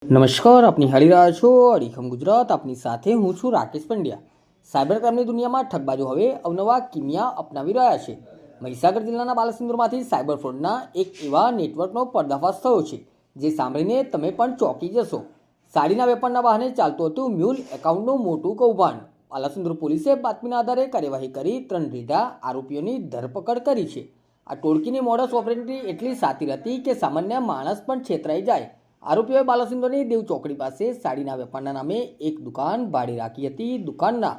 નમસ્કાર, આપની હાલી રહ્યા છો અડીખમ ગુજરાત. આપની સાથે હું છું રાકેશ પંડ્યા. સાયબર ક્રાઇમની દુનિયામાં ઠગબાજો હવે અવનવા કિમિયા અપનાવી રહ્યા છે. મહીસાગર જિલ્લાના બાલાસિનોરમાંથી સાયબર ફ્રોડના એક એવા નેટવર્કનો પર્દાફાશ થયો છે જે સાંભળીને તમે પણ ચોંકી જશો. સાડીના વેપારના બહાને ચાલતું હતું મ્યુલ એકાઉન્ટનું મોટું કૌભાંડ. બાલાસિનોર પોલીસે બાતમીના આધારે કાર્યવાહી કરી 3 રીઢા આરોપીઓની ધરપકડ કરી છે. આ ટોળકીની મોડસ ઓપરેન્ડી એટલી સાતીર હતી કે સામાન્ય માણસ પણ છેતરાઈ જાય. આરોપીઓએ બાલાસિનોરની દેવ ચોકડી પાસે સાડીના વેપારના નામે એક દુકાન ભાડે રાખી હતી. દુકાનના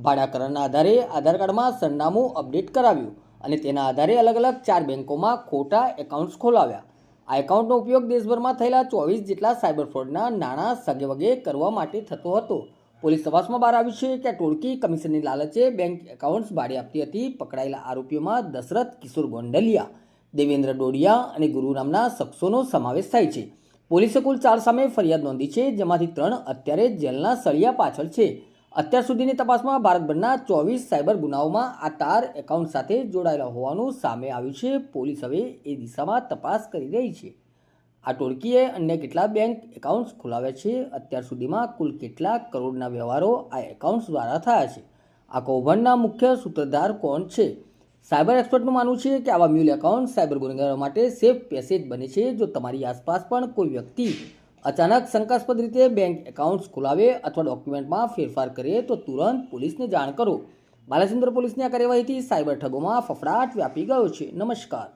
ભાડાકરના આધારે આધાર કાર્ડમાં સરનામું અપડેટ કરાવ્યું અને તેના આધારે અલગ અલગ 4 બેંકોમાં ખોટા એકાઉન્ટ્સ ખોલાવ્યા. આ એકાઉન્ટનો ઉપયોગ દેશભરમાં થયેલા 24 જેટલા સાયબર ફ્રોડના નાણાં સગેવગે કરવા માટે થતો હતો. પોલીસ તપાસમાં બહાર આવ્યું છે કે આ ટોળકી કમિશનની લાલચે બેંક એકાઉન્ટ્સ ભાડે આપતી હતી. પકડાયેલા આરોપીઓમાં દશરથ કિશોર ગોંડલિયા, દેવેન્દ્ર ડોડિયા અને ગુરુ નામના શખ્સોનો સમાવેશ થાય છે. પોલીસે કુલ 4 સામે ફરિયાદ નોંધી છે, જેમાંથી 3 અત્યારે જેલના સળિયા પાછળ છે. અત્યાર સુધીની તપાસમાં ભારતભરના 24 સાયબર ગુનાઓમાં આ તાર એકાઉન્ટ સાથે જોડાયેલા હોવાનું સામે આવ્યું છે. પોલીસ હવે એ દિશામાં તપાસ કરી રહી છે. આ ટોળકીએ અન્ય કેટલા બેંક એકાઉન્ટ્સ ખોલાવ્યા છે? અત્યાર સુધીમાં કુલ કેટલા કરોડના વ્યવહારો આ એકાઉન્ટ્સ દ્વારા થયા છે? આ કૌભાંડના મુખ્ય સૂત્રધાર કોણ છે? સાયબર એક્સપર્ટનું માનવું છે કે આવા મ્યુલ એકાઉન્ટ સાયબર ગુનેગારો માટે સેફ પેસેજ બને છે. જો તમારી આસપાસ પણ કોઈ વ્યક્તિ અચાનક શંકાસ્પદ રીતે બેંક એકાઉન્ટ્સ ખોલાવે અથવા ડોક્યુમેન્ટમાં ફેરફાર કરે તો તુરંત પોલીસને જાણ કરો. બાલાસિનોર પોલીસની આ કાર્યવાહીથી સાયબર ઠગોમાં ફફડાટ વ્યાપી ગયો છે. નમસ્કાર.